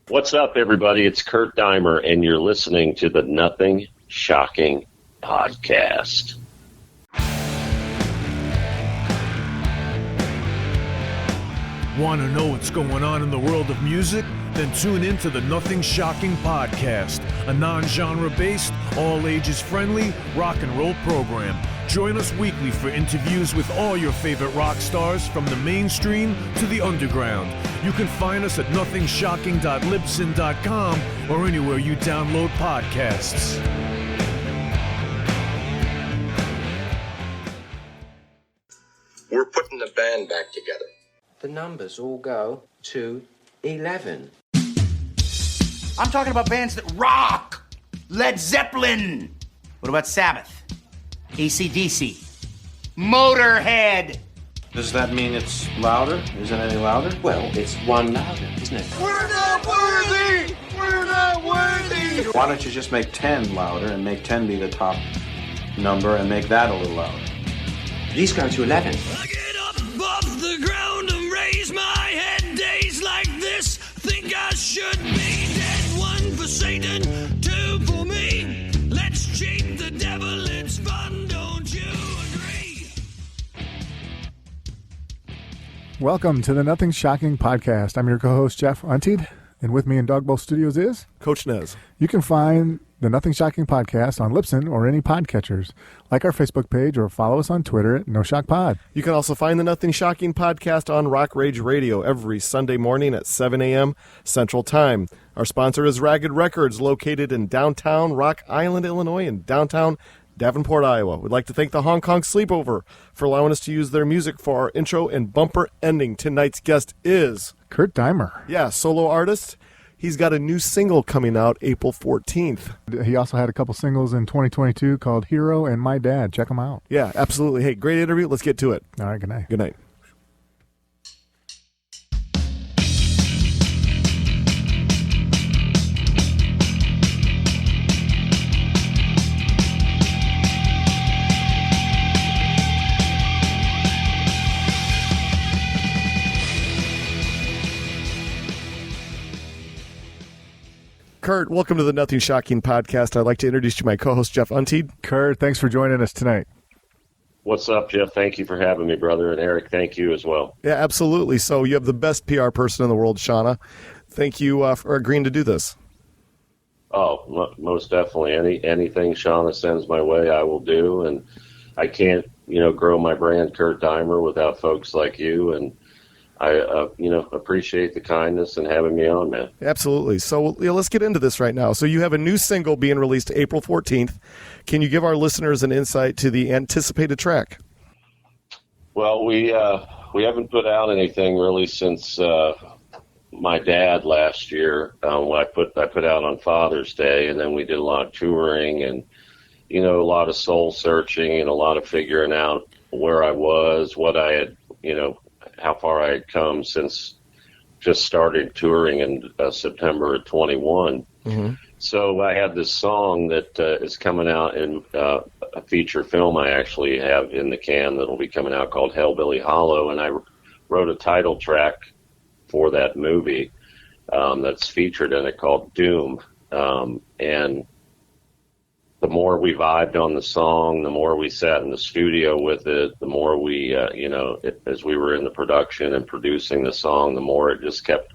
What's up, everybody? It's Kurt Deimer, and you're listening to the Nothing Shocking Podcast. Want to know what's going on in the world of music? Then tune in to the Nothing Shocking Podcast, a non-genre based, all-ages friendly rock and roll program. Join us weekly for interviews with all your favorite rock stars from the mainstream to the underground. You can find us at nothingshocking.libsyn.com or anywhere you download podcasts. We're putting the band back together. The numbers all go to 11. I'm talking about bands that rock. Led Zeppelin. What about Sabbath? AC/DC. Motorhead. Does that mean it's louder? Isn't it any louder? Well, it's one louder, isn't it? We're not worthy! We're not worthy! Why don't you just make 10 louder and make 10 be the top number and make that a little louder? These go to 11. I get up off the ground and raise my head. Days like this, think I should be dead. One for Satan, two for me. Let's cheat the devil, it's fun, don't you agree? Welcome to the Nothing Shocking Podcast. I'm your co-host, Jeff Untied, and with me in Dog Bowl Studios is Coach Nez. You can find the Nothing Shocking Podcast on Libsyn or any podcatchers. Like our Facebook page or follow us on Twitter at NoShockPod. You can also find the Nothing Shocking Podcast on Rock Rage Radio every Sunday morning at 7 a.m. Central Time. Our sponsor is Ragged Records, located in downtown Rock Island, Illinois, and downtown Davenport, Iowa. We'd like to thank the Hong Kong Sleepover for allowing us to use their music for our intro and bumper ending. Tonight's guest is Kurt Deimer. Yeah, solo artist. He's got a new single coming out April 14th. He also had a couple singles in 2022 called Hero and My Dad. Check them out. Yeah, absolutely. Hey, great interview. Let's get to it. All right, good night. Good night. Kurt, welcome to the Nothing Shocking Podcast. I'd like to introduce you to my co-host, Jeff Untied. Kurt, thanks for joining us tonight. What's up, Jeff? Thank you for having me, brother. And Eric, thank you as well. Yeah, absolutely. So you have the best PR person in the world, Shauna. Thank you for agreeing to do this. Oh, most definitely. Anything Shauna sends my way, I will do. And I can't, grow my brand, Kurt Deimer, without folks like you. And I, appreciate the kindness and having me on, man. Absolutely. So let's get into this right now. So you have a new single being released April 14th. Can you give our listeners an insight to the anticipated track? Well, we haven't put out anything really since my dad last year. I put out on Father's Day, and then we did a lot of touring and a lot of soul searching and a lot of figuring out where I was, what I had, how far I had come since just started touring in September of 21. Mm-hmm. So I had this song that is coming out in a feature film I actually have in the can that'll be coming out called Hellbilly Hollow, and I wrote a title track for that movie that's featured in it called Doom. And the more we vibed on the song, the more we sat in the studio with it, the more we, as we were in the production and producing the song, the more it just kept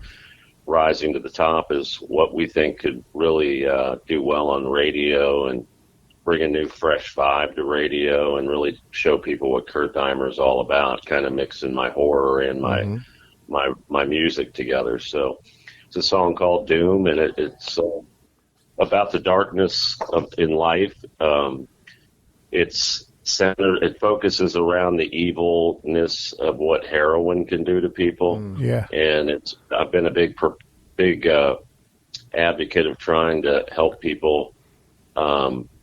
rising to the top as what we think could really do well on radio and bring a new, fresh vibe to radio and really show people what Kurt Deimer is all about, kind of mixing my horror and my music together. So it's a song called Doom, and it's about the darkness in life. It focuses around the evilness of what heroin can do to people. Yeah. And I've been a big advocate of trying to help people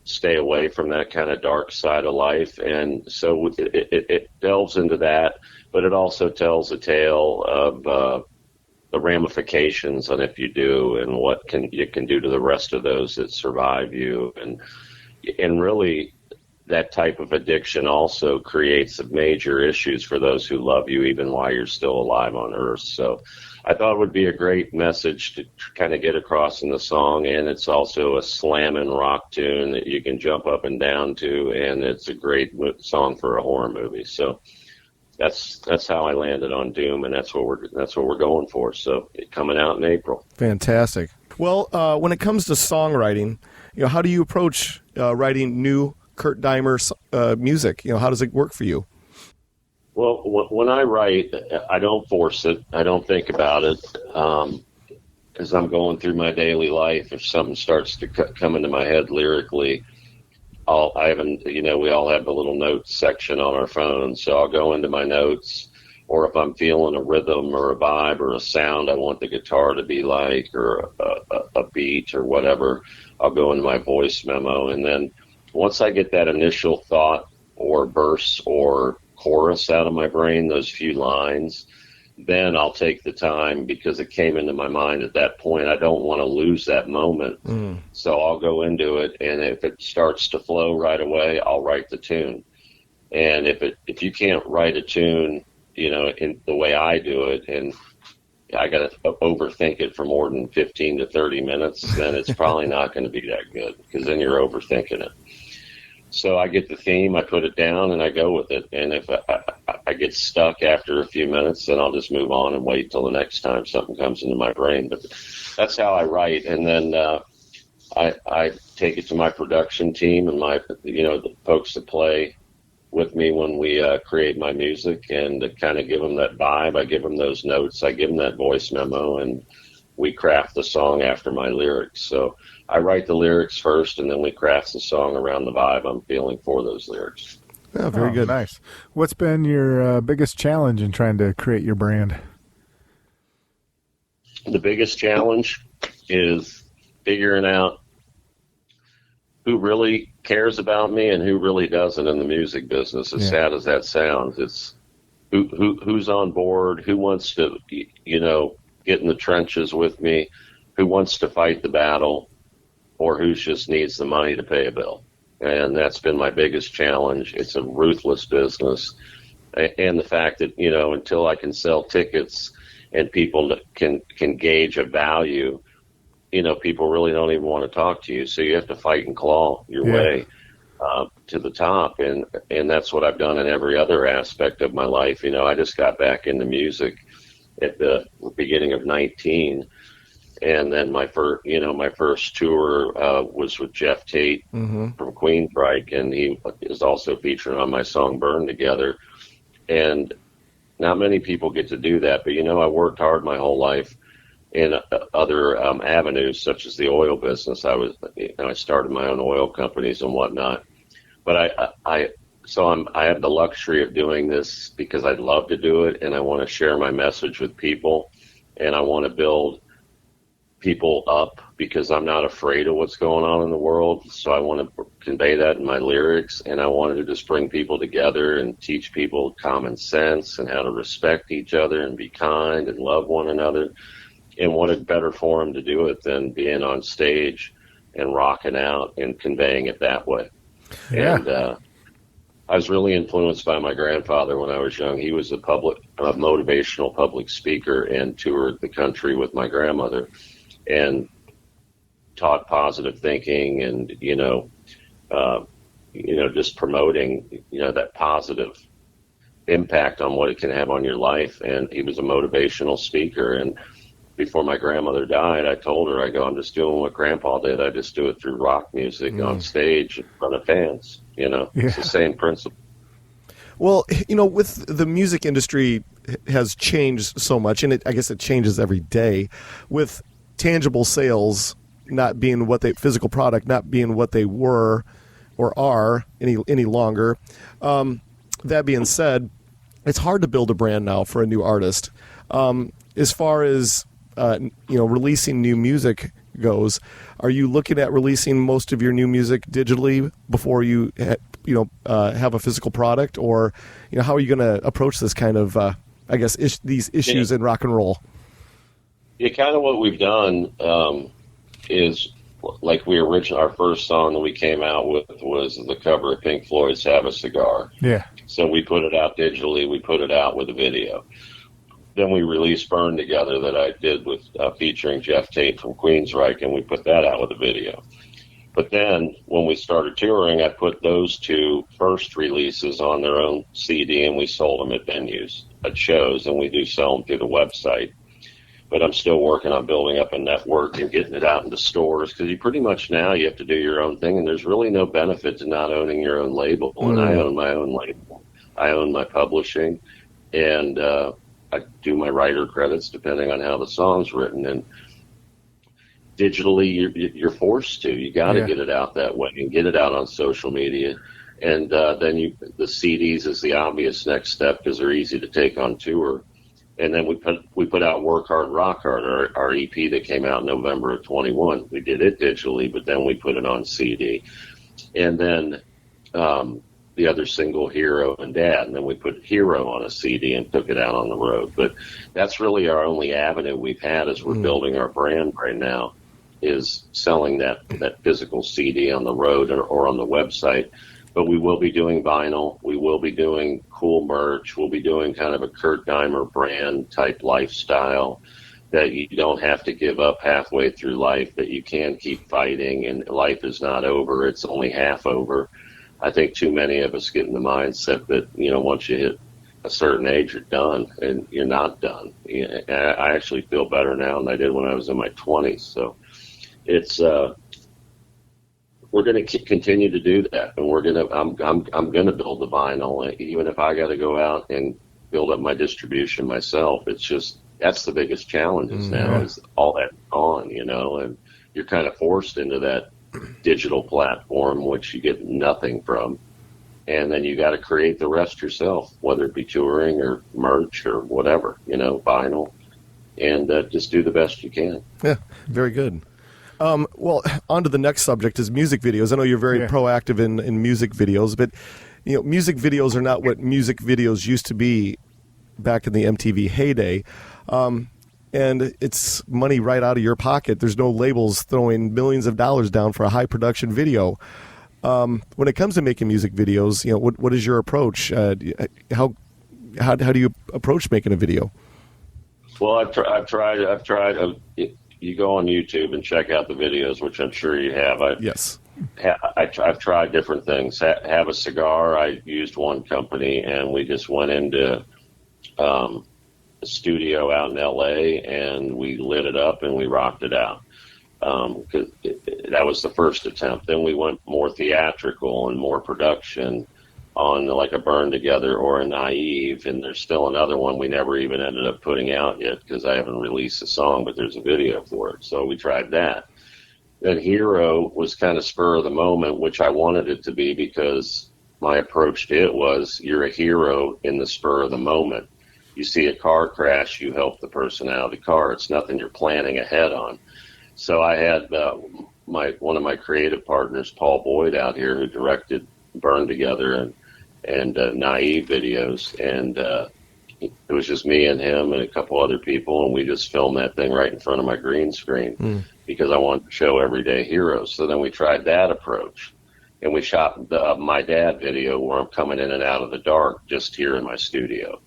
stay away from that kind of dark side of life. And so it delves into that, but it also tells a tale of the ramifications on if you do and what you can do to the rest of those that survive you. And really that type of addiction also creates major issues for those who love you even while you're still alive on earth. So I thought it would be a great message to kind of get across in the song, and it's also a slamming rock tune that you can jump up and down to, and it's a great song for a horror movie. So that's how I landed on Doom, and that's what we're going for. So coming out in April. Fantastic. Well, when it comes to songwriting, how do you approach writing new Kurt Deimer music? How does it work for you? Well, when I write, I don't force it. I don't think about it. As I'm going through my daily life, if something starts to come into my head lyrically, we all have the little notes section on our phones, so I'll go into my notes, or if I'm feeling a rhythm or a vibe or a sound I want the guitar to be like, or a beat or whatever, I'll go into my voice memo, and then once I get that initial thought or verse or chorus out of my brain, those few lines, then I'll take the time, because it came into my mind at that point. I don't want to lose that moment. So I'll go into it, and if it starts to flow right away, I'll write the tune. And if you can't write a tune, in the way I do it, and I got to overthink it for more than 15 to 30 minutes, then it's probably not going to be that good, because then you're overthinking it. So I get the theme, I put it down, and I go with it. And if I get stuck after a few minutes, then I'll just move on and wait till the next time something comes into my brain. But that's how I write. And then I take it to my production team and the folks that play with me when we create my music, and to kind of give them that vibe. I give them those notes. I give them that voice memo, and we craft the song after my lyrics. So I write the lyrics first, and then we craft the song around the vibe I'm feeling for those lyrics. Oh, very good. Nice. What's been your biggest challenge in trying to create your brand? The biggest challenge is figuring out who really cares about me and who really doesn't in the music business. As sad as that sounds, it's who's on board, who wants to, get in the trenches with me, who wants to fight the battle, or who just needs the money to pay a bill. And that's been my biggest challenge. It's a ruthless business. And the fact that, until I can sell tickets and people can gauge a value, people really don't even want to talk to you. So you have to fight and claw your way to the top. And that's what I've done in every other aspect of my life. I just got back into music at the beginning of 19. And then my first tour was with Jeff Tate from Queensryche, and he is also featured on my song Burn Together. And not many people get to do that, but I worked hard my whole life in other avenues, such as the oil business. I started my own oil companies and whatnot. But I have the luxury of doing this because I love to do it, and I want to share my message with people, and I want to build people up because I'm not afraid of what's going on in the world. So I want to convey that in my lyrics, and I wanted to just bring people together and teach people common sense and how to respect each other and be kind and love one another. And what a better forum to do it than being on stage and rocking out and conveying it that way. Yeah. And I was really influenced by my grandfather when I was young. He was a motivational public speaker and toured the country with my grandmother and taught positive thinking and, just promoting, that positive impact on what it can have on your life. And he was a motivational speaker. And before my grandmother died, I told her, I'm just doing what Grandpa did. I just do it through rock music on stage in front of fans. It's the same principle. Well, with the music industry has changed so much, and I guess it changes every day, with tangible sales not being physical product not being what they were or are any longer. That being said, it's hard to build a brand now for a new artist. As far as releasing new music goes, are you looking at releasing most of your new music digitally before you have a physical product, or how are you going to approach this kind of these issues in rock and roll? Yeah, kind of what we've done is like our first song that we came out with was the cover of Pink Floyd's Have a Cigar. Yeah. So we put it out digitally. We put it out with a video. then we released Burn Together that I did with featuring Jeff Tate from Queensryche, and we put that out with a video. But then when we started touring, I put those two first releases on their own CD, and we sold them at venues, at shows, and we do sell them through the website. But I'm still working on building up a network and getting it out into stores, because you pretty much now you have to do your own thing, and there's really no benefit to not owning your own label. And I own my own label. I own my publishing, and I do my writer credits depending on how the song's written. And digitally, you're forced to. You got to get it out that way and get it out on social media. And then the CDs is the obvious next step because they're easy to take on tour. And then we put out Work Hard, Rock Hard, our EP that came out in November of 21. We did it digitally, but then we put it on CD. And then the other single, Hero and Dad, and then we put Hero on a CD and took it out on the road. But that's really our only avenue we've had as we're building our brand right now, is selling that physical CD on the road or on the website. But we will be doing vinyl. We will be doing cool merch. We'll be doing kind of a Kurt Deimer brand type lifestyle that you don't have to give up halfway through life, that you can keep fighting, and life is not over. It's only half over. I think too many of us get in the mindset that, once you hit a certain age, you're done, and you're not done. I actually feel better now than I did when I was in my 20s. So it's we're going to continue to do that, and I'm going to build the vinyl, even if I got to go out and build up my distribution myself. It's just that's the biggest challenge now is all that on, and you're kind of forced into that digital platform, which you get nothing from, and then you got to create the rest yourself, whether it be touring or merch or whatever, vinyl, and just do the best you can. Yeah, very good. Well, on to the next subject is music videos. I know you're very proactive in music videos, but music videos are not what music videos used to be back in the MTV heyday. And it's money right out of your pocket. There's no labels throwing millions of dollars down for a high production video. When it comes to making music videos, what is your approach? How do you approach making a video? Well, I've tried. You go on YouTube and check out the videos, which I'm sure you have. Yes. I've tried different things. Have a Cigar. I used one company, and we just went into a studio out in L.A., and we lit it up and we rocked it out. Cause that was the first attempt. Then we went more theatrical and more production on like a Burn Together or a Naive, and there's still another one we never even ended up putting out yet because I haven't released a song, but there's a video for it. So we tried that. Then Hero was kind of spur of the moment, which I wanted it to be because my approach to it was you're a hero in the spur of the moment. You see a car crash, you help the person out of the car. It's nothing you're planning ahead on. So I had one of my creative partners, Paul Boyd, out here who directed Burn Together and Naive videos, and it was just me and him and a couple other people, and we just filmed that thing right in front of my green screen because I wanted to show everyday heroes. So then we tried that approach, and we shot the My Dad video where I'm coming in and out of the dark just here in my studio,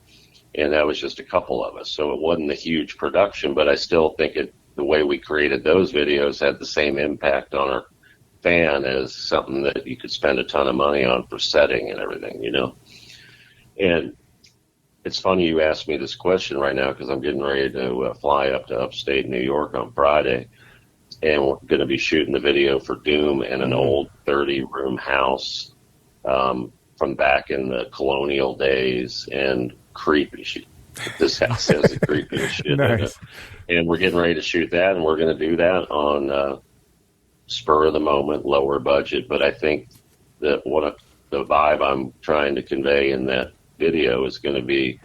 and that was just a couple of us, so it wasn't a huge production, but I still think the way we created those videos had the same impact on our fan as something that you could spend a ton of money on for setting and everything, And it's funny you asked me this question right now because I'm getting ready to fly up to upstate New York on Friday, and we're going to be shooting the video for Doom in an old 30-room house from back in the colonial days, and creepy shit. This house has the creepiest shit in it. And we're getting ready to shoot that, and we're going to do that on spur of the moment, lower budget, but I think that the vibe I'm trying to convey in that video is going to be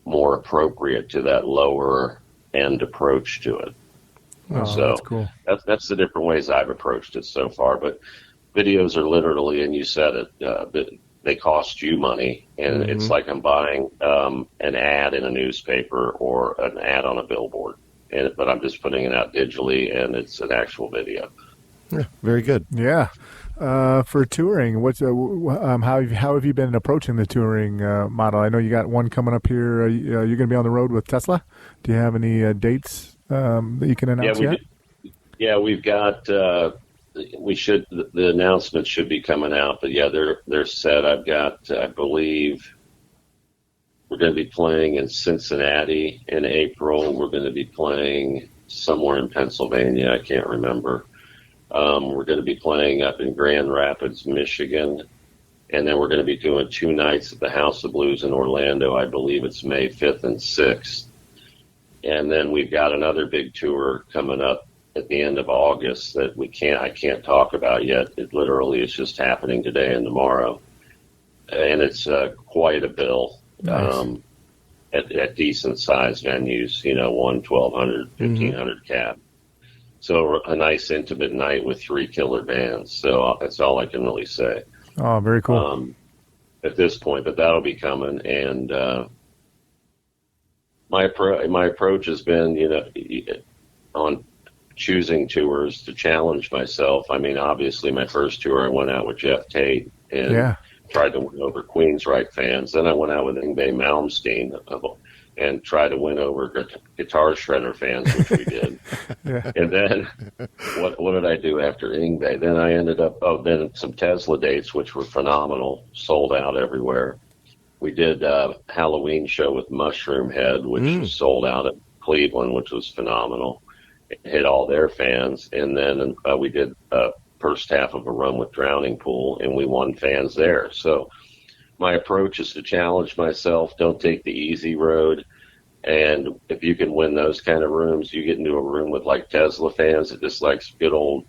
more appropriate to that lower end approach to it. Oh, so that's cool. That's the different ways I've approached it so far. But videos are literally, and you said it, they cost you money, and it's like I'm buying an ad in a newspaper or an ad on a billboard, but I'm just putting it out digitally, and it's an actual video. Yeah, very good. Yeah. For touring, what's how have you been approaching the touring model? I know you got one coming up here. You're going to be on the road with Tesla. Do you have any dates that you can announce yet? Yeah, we've got. The announcement should be coming out, but yeah, they're set. I've got. I believe we're going to be playing in Cincinnati in April. We're going to be playing somewhere in Pennsylvania. I can't remember. We're going to be playing up in Grand Rapids, Michigan, and then we're going to be doing 2 nights at the House of Blues in Orlando. I believe it's May 5th and 6th. And then we've got another big tour coming up at the end of August that I can't talk about yet. It literally is just happening today and tomorrow. And it's quite a bill. Nice. At decent sized venues, 1,200, 1,500 cap. So a nice intimate night with 3 killer bands. So that's all I can really say. Oh, very cool. At this point, but that'll be coming. And my approach has been, on choosing tours to challenge myself. I mean, obviously, my first tour I went out with Jeff Tate and tried to win over Queensryche fans. Then I went out with Yngwie Malmsteen and tried to win over Guitar Shredder fans, which we did. And then what did I do after Yngwie? Then I ended up, then some Tesla dates, which were phenomenal, sold out everywhere. We did a Halloween show with Mushroom Head, which was sold out at Cleveland, which was phenomenal. It hit all their fans. And then we did first half of a run with Drowning Pool, and we won fans there. So my approach is to challenge myself. Don't take the easy road. And if you can win those kind of rooms, you get into a room with like Tesla fans that just likes good old,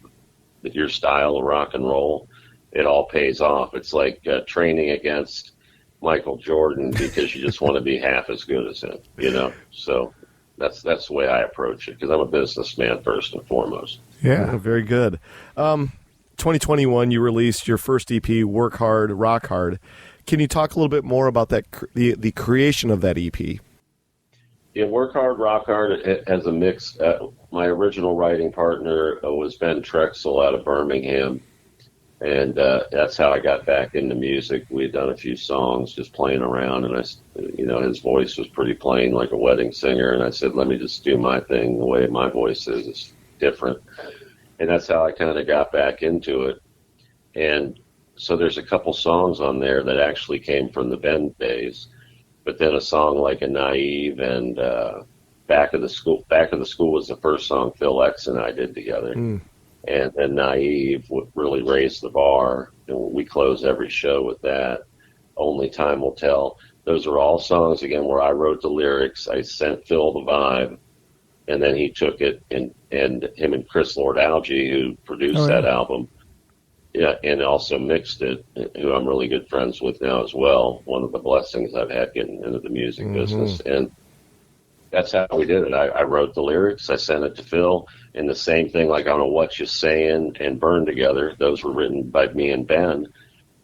your style of rock and roll. It all pays off. It's like training against Michael Jordan because you just want to be half as good as him, So that's the way I approach it because I'm a businessman first and foremost. Yeah, very good. 2021, you released your first EP, Work Hard, Rock Hard. Can you talk a little bit more about that, the creation of that EP? Yeah, Work Hard, Rock Hard it has a mix. My original writing partner was Ben Trexel out of Birmingham, and that's how I got back into music. We had done a few songs just playing around, and his voice was pretty plain like a wedding singer, and I said, let me just do my thing the way my voice is. It's different. And that's how I kind of got back into it. And so there's a couple songs on there that actually came from the Ben days. But then a song like A Naive and Back of the School was the first song Phil X and I did together. And then Naive really raised the bar. And we close every show with that. Only Time Will Tell. Those are all songs, again, where I wrote the lyrics. I sent Phil the vibe. And then he took it, and him and Chris Lord-Alge, who produced that album, and also mixed it, who I'm really good friends with now as well. One of the blessings I've had getting into the music business. And that's how we did it. I wrote the lyrics, I sent it to Phil, and the same thing, like I Don't Know What You Saying and Burn Together, those were written by me and Ben.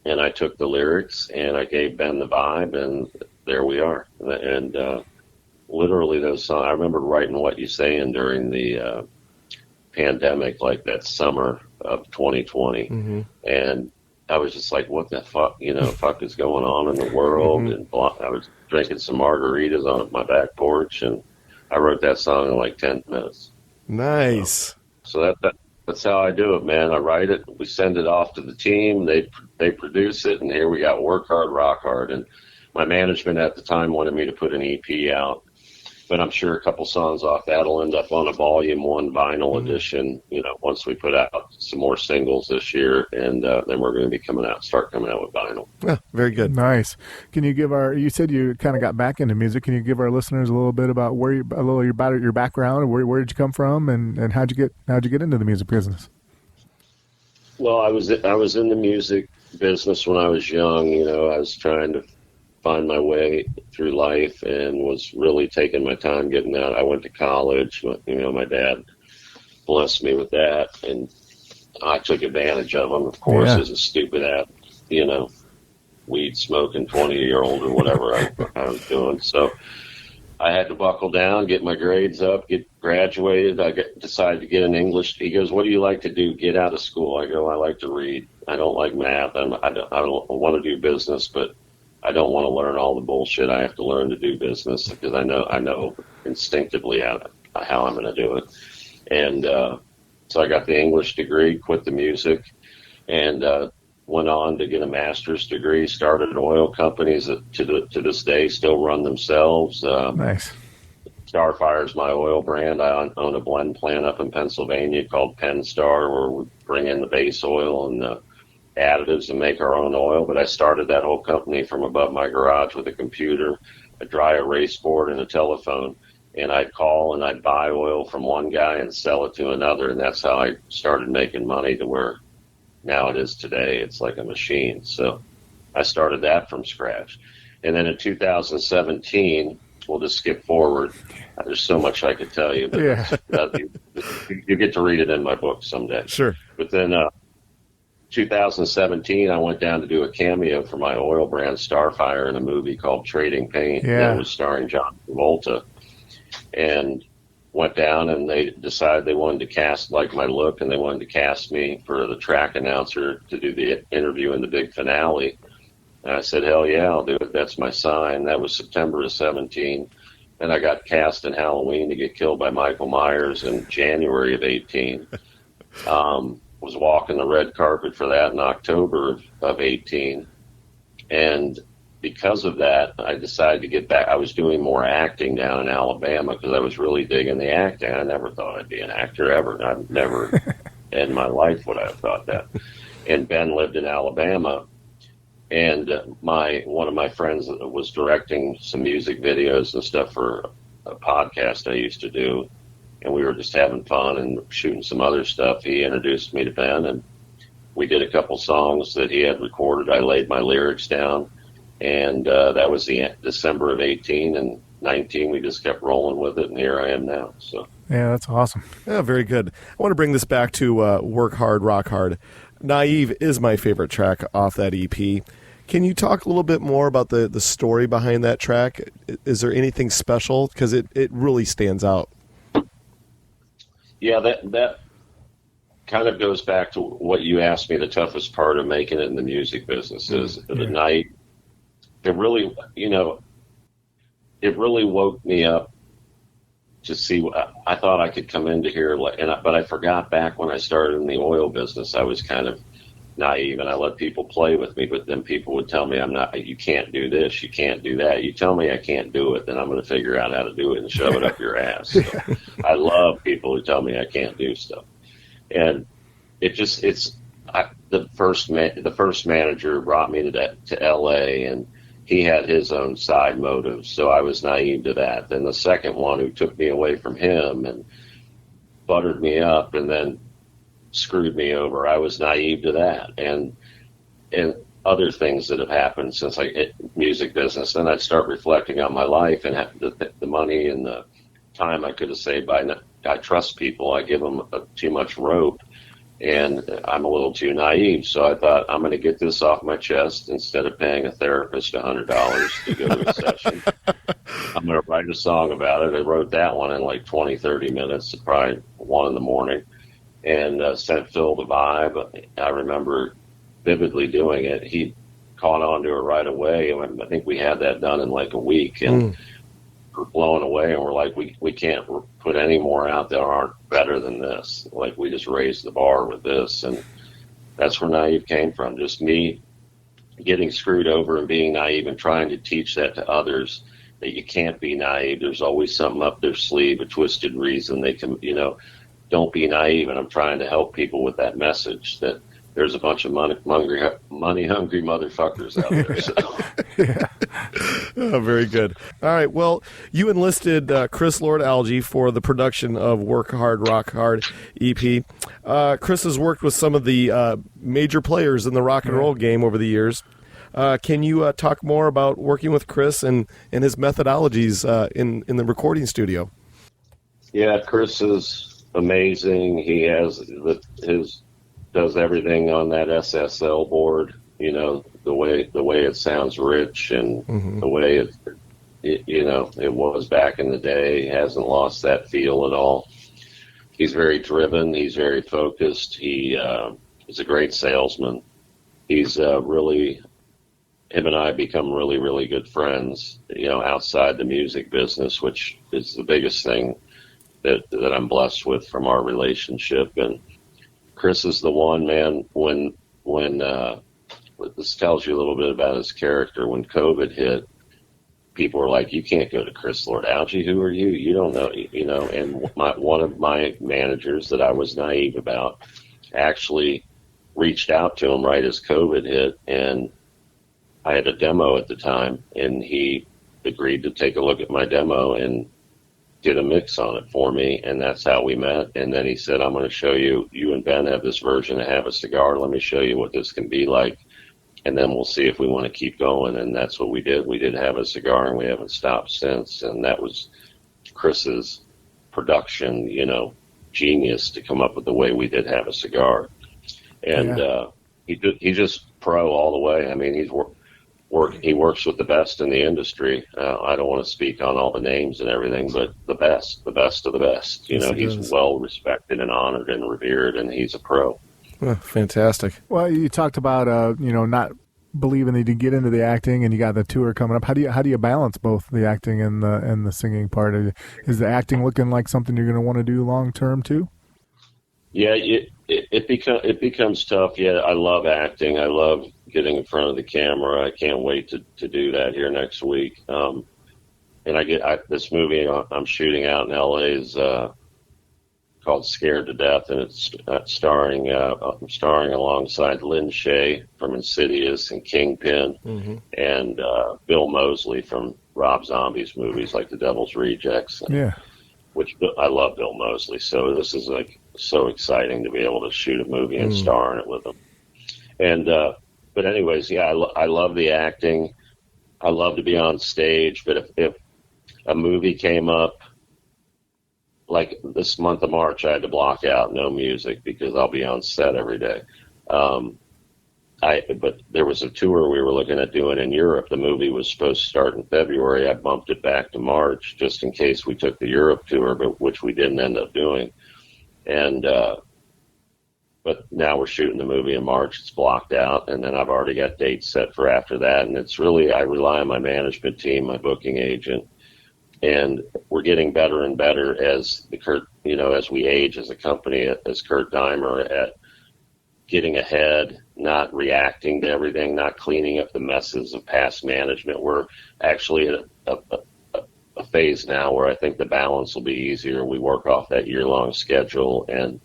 And I took the lyrics, and I gave Ben the vibe, and there we are. And literally those songs, I remember writing What You Saying during the pandemic, like that summer of 2020. And I was just like, what the fuck, fuck is going on in the world? And I was drinking some margaritas on my back porch, and I wrote that song in like 10 minutes. Nice. So that's how I do it, man. I write it, we send it off to the team, they produce it, and here we got Work Hard, Rock Hard. And my management at the time wanted me to put an EP out. But I'm sure a couple songs off that'll end up on a Volume 1 vinyl edition, once we put out some more singles this year, and then we're going to be start coming out with vinyl. Yeah, very good. Nice. Can you give you said you kind of got back into music. Can you give our listeners a little bit about your background, where did you come from, and how'd you get into the music business? Well, I was in the music business when I was young. I was trying to find my way through life and was really taking my time getting out. I went to college. My dad blessed me with that, and I took advantage of him, of course, as a stupid ass, weed smoking 20-year-old or whatever I was doing. So I had to buckle down, get my grades up, get graduated. Decided to get an English. He goes, "What do you like to do? Get out of school." I go, "I like to read. I don't like math. I don't want to do business, but I don't want to learn all the bullshit I have to learn to do business because I know instinctively how I'm going to do it." And so I got the English degree, quit the music, and went on to get a master's degree, started oil companies that to this day still run themselves. Nice. Starfire's my oil brand. I own a blend plant up in Pennsylvania called Penn Star, where we bring in the base oil and the additives and make our own oil. But I started that whole company from above my garage with a computer, a dry erase board, and a telephone. And I'd call and I'd buy oil from one guy and sell it to another. And that's how I started making money to where now it is today. It's like a machine. So I started that from scratch. And then in 2017, we'll just skip forward. There's so much I could tell you, but you get to read it in my book someday. Sure. But then 2017, I went down to do a cameo for my oil brand Starfire in a movie called Trading Paint. Yeah. That was starring John Travolta. And went down and they decided they wanted to cast like my look, and they wanted to cast me for the track announcer to do the interview in the big finale. And I said, hell yeah, I'll do it. That's my sign. That was September of 17. And I got cast in Halloween to get killed by Michael Myers in January of 18. Was walking the red carpet for that in October of 18. And because of that, I decided to get back. I was doing more acting down in Alabama because I was really digging the acting. I never thought I'd be an actor ever. I've never in my life would I have thought that. And Ben lived in Alabama, and one of my friends was directing some music videos and stuff for a podcast I used to do, and we were just having fun and shooting some other stuff. He introduced me to Ben, and we did a couple songs that he had recorded. I laid my lyrics down. And that was the December of 18, and 19 we just kept rolling with it, and here I am now. So yeah, that's awesome. Yeah, very good. I want to bring this back to Work Hard, Rock Hard. Naive is my favorite track off that EP. Can you talk a little bit more about the story behind that track? Is there anything special? Because it really stands out. Yeah, that kind of goes back to what you asked me. The toughest part of making it in the music business is the night. It really, it really woke me up to see. I thought I could come into here, but I forgot back when I started in the oil business, I was kind of naive, and I let people play with me. But then people would tell me, you can't do this, you can't do that. You tell me I can't do it, then I'm going to figure out how to do it and shove it up your ass. So I love people who tell me I can't do stuff, and the first manager brought me to L.A. and he had his own side motives, so I was naive to that. Then the second one, who took me away from him and buttered me up and then screwed me over, I was naive to that. And other things that have happened since I hit music business. Then I'd start reflecting on my life and the money and the time I could have saved I trust people. I give them too much rope. And I'm a little too naive, so I thought, I'm going to get this off my chest instead of paying a therapist $100 to go to a session. I'm going to write a song about it. I wrote that one in like 20, 30 minutes, probably 1 a.m, and sent Phil the vibe. I remember vividly doing it. He caught on to it right away. I think we had that done in like a week, and we're blown away, and we're like, we can't put any more out that aren't better than this. Like, we just raised the bar with this, and that's where Naive came from. Just me getting screwed over and being naive and trying to teach that to others, that you can't be naive. There's always something up their sleeve, a twisted reason. They can, don't be naive. And I'm trying to help people with that message, that there's a bunch of money-hungry motherfuckers out there. So. Oh, very good. All right. Well, you enlisted Chris Lord-Alge for the production of Work Hard, Rock Hard EP. Chris has worked with some of the major players in the rock and roll game over the years. Can you talk more about working with Chris and his methodologies in the recording studio? Yeah, Chris is amazing. He has does everything on that SSL board, the way it sounds rich, and the way it was back in the day. He hasn't lost that feel at all. He's very driven. He's very focused. He is a great salesman. He's really, him and I become really, really good friends, outside the music business, which is the biggest thing that I'm blessed with from our relationship. And Chris is the one, man, when this tells you a little bit about his character. When COVID hit, people were like, "You can't go to Chris Lord-Alge. Who are you? You don't know." And one of my managers that I was naive about actually reached out to him right as COVID hit, and I had a demo at the time, and he agreed to take a look at my demo and did a mix on it for me, and that's how we met. And then he said, "I'm going to show you. You and Ben have this version of Have a Cigar. Let me show you what this can be like, and then we'll see if we want to keep going." And that's what we did. We did Have a Cigar, and we haven't stopped since. And that was Chris's production, genius to come up with the way we did Have a Cigar. And he's just pro all the way. I mean, he works with the best in the industry. I don't want to speak on all the names and everything, but the best of the best. He's well respected and honored and revered, and he's a pro. Oh, fantastic. Well, you talked about not believing that you get into the acting, and you got the tour coming up. How do you balance both the acting and the singing part? Is the acting looking like something you're going to want to do long term too? Yeah, it becomes tough. Yeah, I love acting. I love getting in front of the camera. I can't wait to do that here next week. And this movie I'm shooting out in LA is called Scared to Death, and it's starring alongside Lynn Shay from Insidious and Kingpin, and Bill Moseley from Rob Zombie's movies like The Devil's Rejects. Which I love Bill Moseley, so this is so exciting to be able to shoot a movie and star in it with him. And but anyways, yeah, I love the acting. I love to be on stage, but if a movie came up like this month of March, I had to block out no music because I'll be on set every day. But there was a tour we were looking at doing in Europe. The movie was supposed to start in February. I bumped it back to March just in case we took the Europe tour, but which we didn't end up doing. And but now we're shooting the movie in March. It's blocked out, and then I've already got dates set for after that. And it's really, I rely on my management team, my booking agent, and we're getting better and better as as we age as a company, as Kurt Deimer, at getting ahead, not reacting to everything, not cleaning up the messes of past management. We're actually at a phase now where I think the balance will be easier. We work off that year-long schedule, and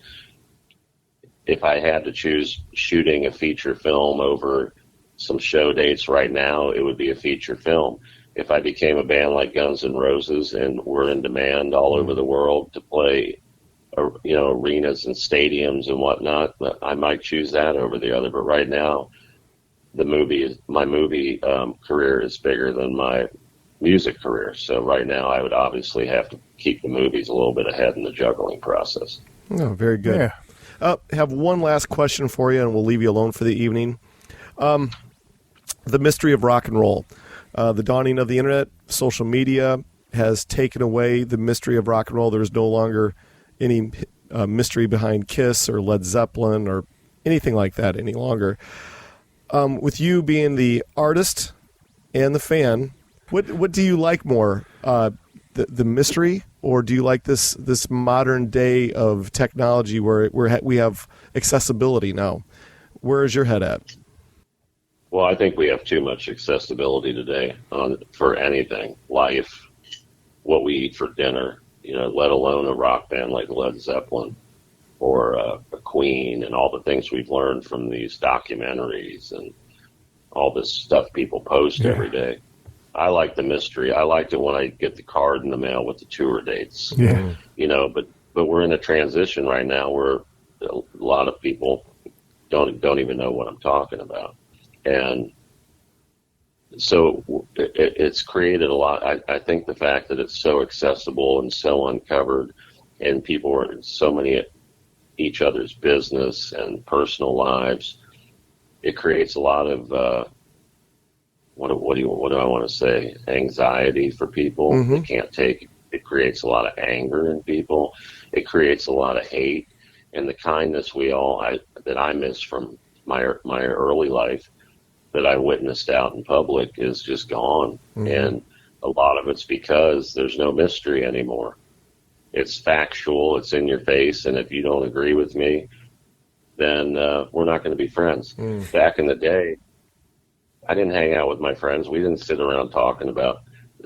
if I had to choose shooting a feature film over some show dates right now, it would be a feature film. If I became a band like Guns N' Roses and we're in demand all over the world to play arenas and stadiums and whatnot, I might choose that over the other. But right now, my movie career is bigger than my music career. So right now, I would obviously have to keep the movies a little bit ahead in the juggling process. Oh, very good. Yeah. Have one last question for you, and we'll leave you alone for the evening. The mystery of rock and roll. The dawning of the internet, social media has taken away the mystery of rock and roll. There's no longer any mystery behind Kiss or Led Zeppelin or anything like that any longer. With you being the artist and the fan, what do you like more, the mystery, or do you like this modern day of technology where we have accessibility now? Where is your head at? Well, I think we have too much accessibility today for anything, life, what we eat for dinner, let alone a rock band like Led Zeppelin or a Queen, and all the things we've learned from these documentaries and all this stuff people post every day. I like the mystery. I liked it when I get the card in the mail with the tour dates. Yeah. But we're in a transition right now where a lot of people don't even know what I'm talking about. And so it's created a lot. I think the fact that it's so accessible and so uncovered, and people are in so many of each other's business and personal lives, it creates a lot of what do I want to say? Anxiety for people. They can't take. It creates a lot of anger in people. It creates a lot of hate, and the kindness that I miss from my early life that I witnessed out in public is just gone. And a lot of it's because there's no mystery anymore. It's factual. It's in your face, and if you don't agree with me, then we're not going to be friends. Back in the day, I didn't hang out with my friends. We didn't sit around talking about.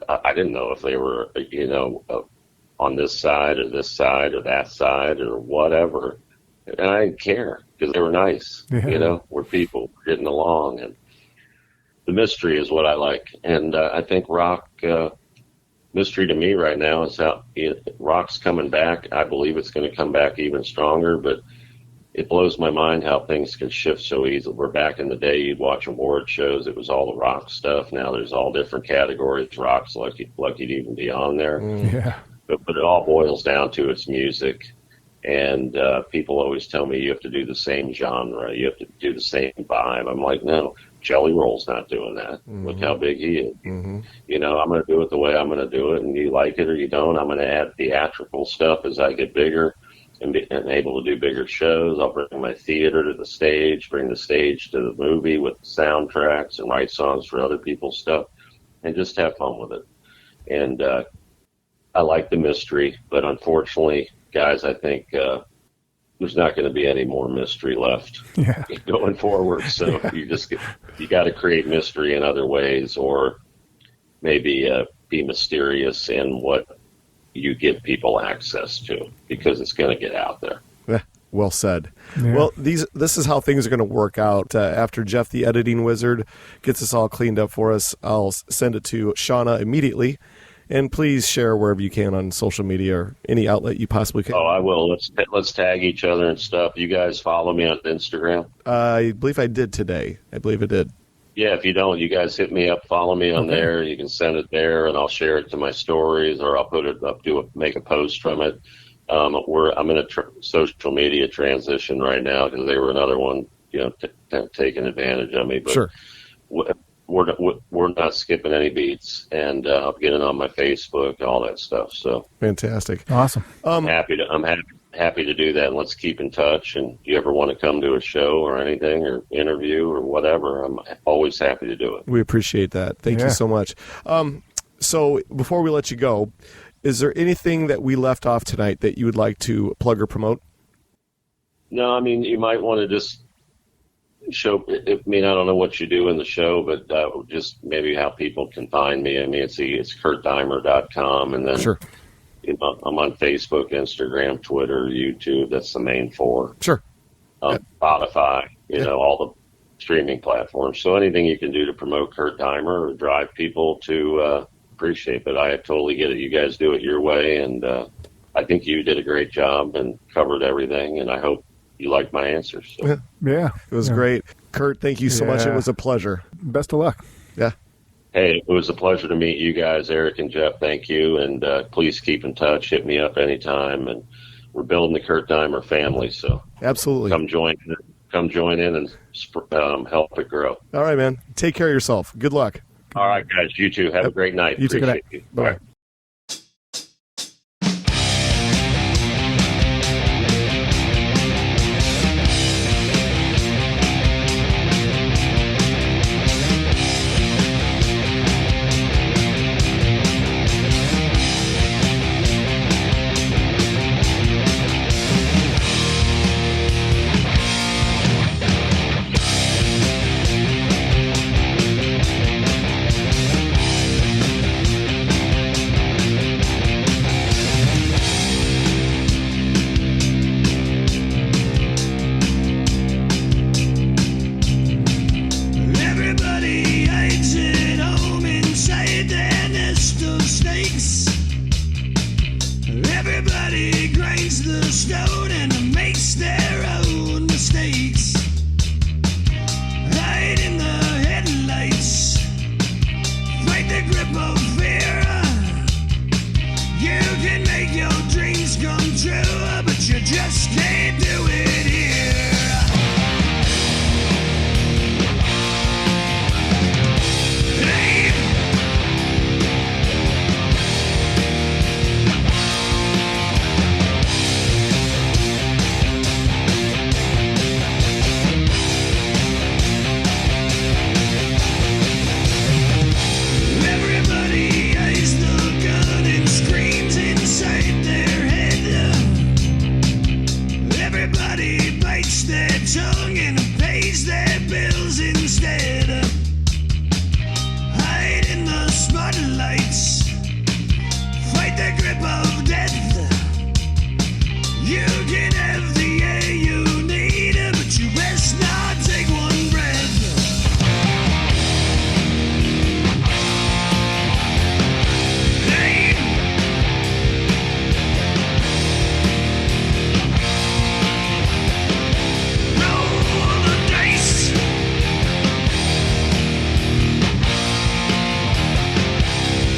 I didn't know if they were, on this side or that side or whatever, and I didn't care because they were nice. Yeah. We're people, we're getting along, and the mystery is what I like. And I think rock mystery to me right now is how rock's coming back. I believe it's going to come back even stronger, but it blows my mind how things can shift so easily. We're back in the day, you'd watch award shows, it was all the rock stuff. Now there's all different categories. Rock's lucky to even be on there. Yeah. But it all boils down to its music. And people always tell me you have to do the same genre, you have to do the same vibe. I'm like, no, Jelly Roll's not doing that. Look how big he is. I'm going to do it the way I'm going to do it, and you like it or you don't. I'm going to add theatrical stuff as I get bigger and able to do bigger shows. I'll bring my theater to the stage, bring the stage to the movie with soundtracks, and write songs for other people's stuff, and just have fun with it. And I like the mystery, but unfortunately, guys, I think there's not going to be any more mystery left going forward. So you got to create mystery in other ways, or maybe be mysterious in what you give people access to, because it's going to get out there. Yeah, well said. Yeah. Well, this is how things are going to work out. After Jeff, the editing wizard, gets this all cleaned up for us, I'll send it to Shauna immediately. And please share wherever you can on social media or any outlet you possibly can. Oh, I will. Let's tag each other and stuff. You guys follow me on Instagram? I believe I did today. I believe I did. Yeah, if you don't, you guys hit me up, follow me on there. You can send it there, and I'll share it to my stories, or I'll put it up, make a post from it. I'm in a social media transition right now because they were another one, taking advantage of me. But sure. We're not skipping any beats, and I'm getting on my Facebook, all that stuff. So fantastic, awesome. I'm happy to do that. And let's keep in touch. And if you ever want to come to a show or anything, or interview or whatever, I'm always happy to do it. We appreciate that. Thank you so much. So before we let you go, is there anything that we left off tonight that you would like to plug or promote? No, I mean, you might want to just show. I mean, I don't know what you do in the show, but just maybe how people can find me. I mean, it's kurtdeimer.com, and then sure. I'm on Facebook, Instagram, Twitter, YouTube. That's the main four. Sure. Spotify, all the streaming platforms. So anything you can do to promote Kurt Deimer or drive people to appreciate it. I totally get it. You guys do it your way, and I think you did a great job and covered everything, and I hope you liked my answers. So. Yeah. It was great. Kurt, thank you so much. It was a pleasure. Best of luck. Yeah. Hey, it was a pleasure to meet you guys, Eric and Jeff. Thank you, and please keep in touch. Hit me up anytime, and we're building the Kurt Deimer family. So absolutely, come join in and help it grow. All right, man. Take care of yourself. Good luck. All right, guys. You too. Have a great night. You too. Appreciate you. Bye. their tongue and pays their bills instead. Hide in the spotlights, fight the grip of death. You can have the air you need, but you best not take one breath. Hey. Roll the dice.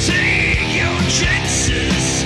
Take your chances.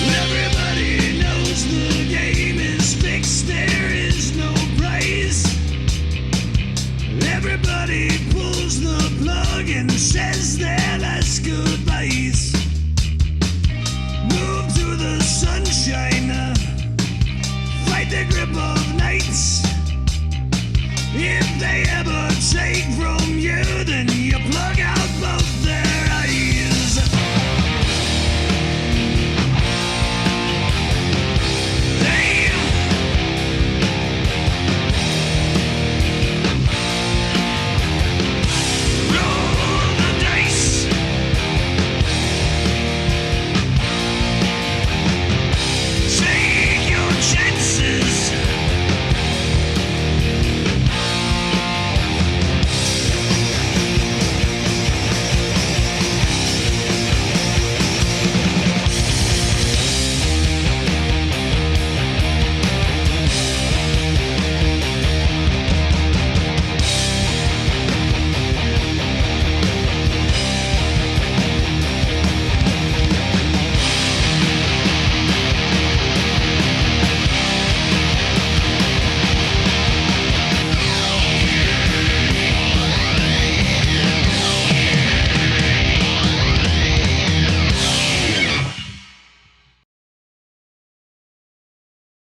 Everybody knows the game is fixed, there is no prize. Everybody pulls the plug and says their last goodbyes. Move to the sunshine, fight the grip of nights. If they ever take